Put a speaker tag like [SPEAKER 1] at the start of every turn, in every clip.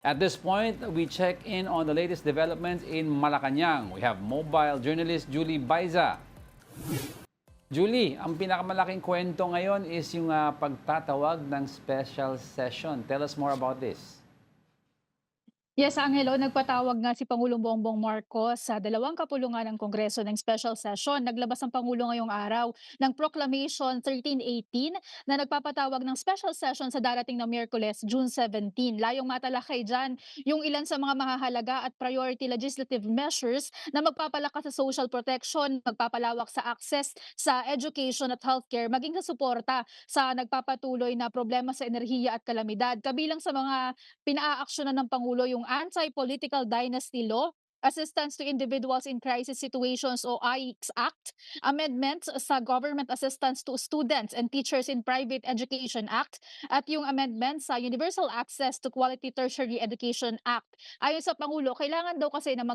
[SPEAKER 1] At this point, we check in on the latest developments in Malacanang. We have mobile journalist Julie Baiza. Julie, ang pinakamalaking kwento ngayon is yung pagtatawag ng special session. Tell us more about this.
[SPEAKER 2] Yes, Angelo, nagpatawag nga si Pangulong Bongbong Marcos sa dalawang kapulungan ng Kongreso ng special session. Naglabas ang Pangulo ngayong araw ng Proclamation 1318 na nagpapatawag ng special session sa darating na Miyerkules, June 17. Layong matalakay dyan yung ilan sa mga mahahalaga at priority legislative measures na magpapalakas sa social protection, magpapalawak sa access sa education at healthcare, maging sa suporta sa nagpapatuloy na problema sa enerhiya at kalamidad. Kabilang sa mga pinaaaksyonan ng Pangulo yung Anti-Political Dynasty Law, Assistance to Individuals in Crisis Situations o AICS Act, amendments sa Government Assistance to Students and Teachers in Private Education Act, at yung amendments sa Universal Access to Quality Tertiary Education Act. Ayon sa Pangulo, kailangan daw kasi na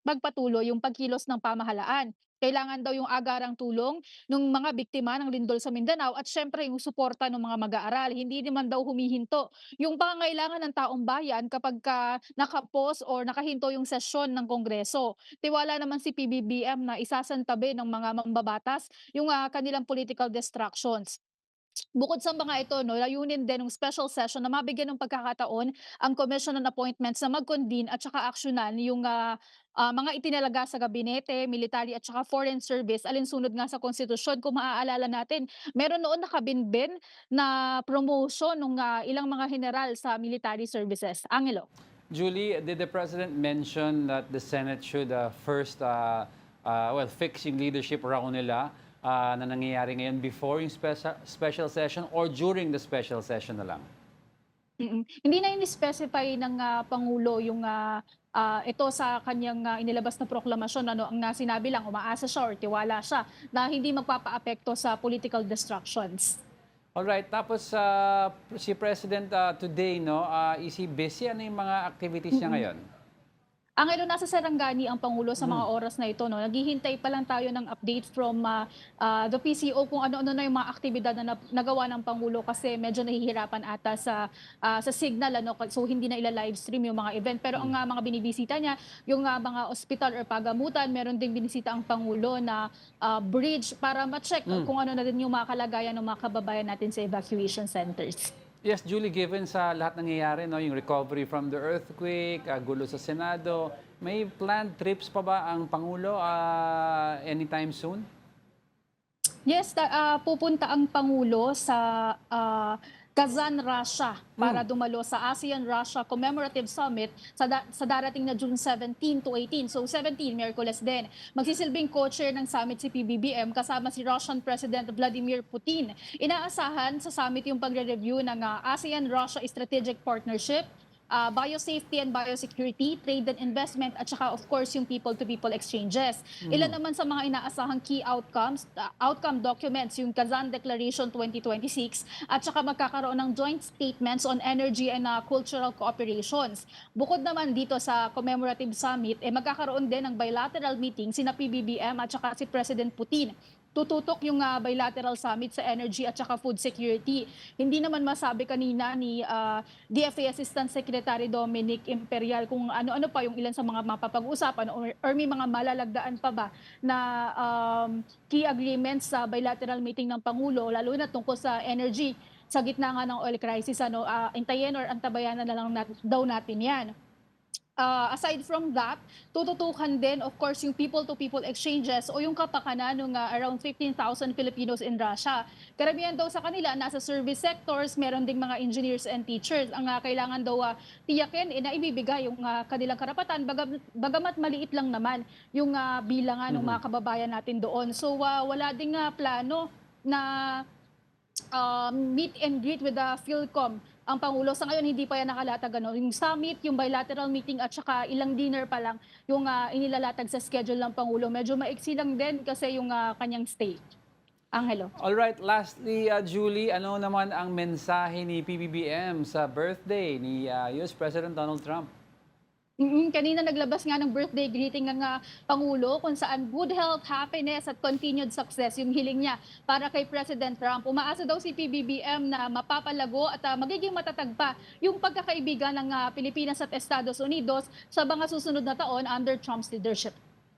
[SPEAKER 2] magpatuloy yung pagkilos ng pamahalaan. Kailangan daw yung agarang tulong ng mga biktima ng lindol sa Mindanao at syempre yung suporta ng mga mag-aaral. Hindi naman daw humihinto yung pangangailangan ng taong bayan kapagka naka-pause or nakahinto yung sesyon ng Kongreso. Tiwala naman si PBBM na isasantabi ng mga mambabatas yung kanilang political distractions. Bukod sa mga ito 'no, layunin din ng special session na mabigyan ng pagkakataon ang Commission on Appointments na mag-convene at saka aksiyunan yung, mga itinalaga sa gabinete, military at saka foreign service alinsunod nga sa konstitusyon. Kung maaalala natin, meron noon nakabinbin na promotion nung, ilang mga general sa military services. Angelo?
[SPEAKER 1] Julie, did the President mention that the Senate should first fix yung leadership round nila na nangyayari ngayon before yung special session or during the special session na lang?
[SPEAKER 2] Hindi na ini-specify ng, pangulo yung, ito sa kanyang, inilabas na proklamasyon ano, ang sinabi lang umaasa siya or tiwala siya na hindi magpapaapekto sa political distractions.
[SPEAKER 1] Alright, tapos si President today, no, is he busy? Ano yung mga activities niya
[SPEAKER 2] Mm.
[SPEAKER 1] ngayon?
[SPEAKER 2] Angelo, nasa Sarangani ang Pangulo sa
[SPEAKER 1] Mm.
[SPEAKER 2] mga oras na ito 'no. Naghihintay pa lang tayo ng update from, the PCO kung ano-ano na yung mga aktibidad na nagawa ng Pangulo kasi medyo nahihirapan ata sa signal ano, so hindi na ila-livestream yung mga event. Pero ang, mga binibisita niya yung, mga ospital or pagamutan, meron ding binisita ang Pangulo na, bridge para ma-check
[SPEAKER 1] Mm.
[SPEAKER 2] kung ano na din yung mga kalagayan ng mga kababayan natin sa evacuation centers.
[SPEAKER 1] Yes, Julie, given sa lahat nangyayari, no, yung recovery from the earthquake, gulo sa Senado, may planned trips pa ba ang Pangulo anytime soon?
[SPEAKER 2] Yes, pupunta ang Pangulo sa, Kazan, Russia para
[SPEAKER 1] Mm.
[SPEAKER 2] dumalo sa ASEAN-Russia Commemorative Summit sa darating na June 17 to 18. So 17, Miyerkules din. Magsisilbing co-chair ng summit si PBBM kasama si Russian President Vladimir Putin. Inaasahan sa summit yung pagre-review ng ASEAN-Russia Strategic Partnership, biosafety and biosecurity, trade and investment, at saka of course yung people-to-people exchanges. Ilan
[SPEAKER 1] Mm.
[SPEAKER 2] naman sa mga inaasahang key outcome documents, yung Kazan Declaration 2026 at saka magkakaroon ng joint statements on energy and cultural cooperations. Bukod naman dito sa commemorative summit, magkakaroon din ng bilateral meeting sina PBBM at saka si President Putin. Tututok yung bilateral summit sa energy at saka food security. Hindi naman masabi kanina ni DFA Assistant Secretary Dominic Imperial kung ano-ano pa yung ilan sa mga mapapag-usapan or may mga malalagdaan pa ba na key agreements sa bilateral meeting ng Pangulo lalo na tungkol sa energy sa gitna nga ng oil crisis ano, intayin or antabayanan na lang daw natin 'yan. Aside from that, tututukan din of course yung people-to-people exchanges o yung kapakanan ng around 15,000 Filipinos in Russia. Karamihan daw sa kanila nasa service sectors, meron ding mga engineers and teachers. Ang kailangan daw tiyakin na ibibigay yung kanilang karapatan bagamat maliit lang naman yung bilangan ng mga
[SPEAKER 1] Mhm.
[SPEAKER 2] kababayan natin doon. So wala ding plano na meet and greet with the PhilCom ang Pangulo. Sa ngayon hindi pa yan nakalatag ano, yung summit, yung bilateral meeting at saka ilang dinner pa lang yung inilalatag sa schedule ng Pangulo. Medyo maiksi lang din kasi yung kanyang stay. Angelo.
[SPEAKER 1] Alright, lastly, Julie, ano naman ang mensahe ni PBBM sa birthday ni US President Donald Trump?
[SPEAKER 2] Kanina naglabas nga ng birthday greeting ng Pangulo kung saan good health, happiness at continued success yung hiling niya para kay President Trump. Umaasa daw si PBBM na mapapalago at magiging matatag pa yung pagkakaibigan ng Pilipinas at Estados Unidos sa mga susunod na taon under Trump's leadership.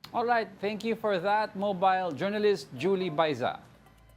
[SPEAKER 1] All right, thank you for that, mobile journalist Julie Baiza.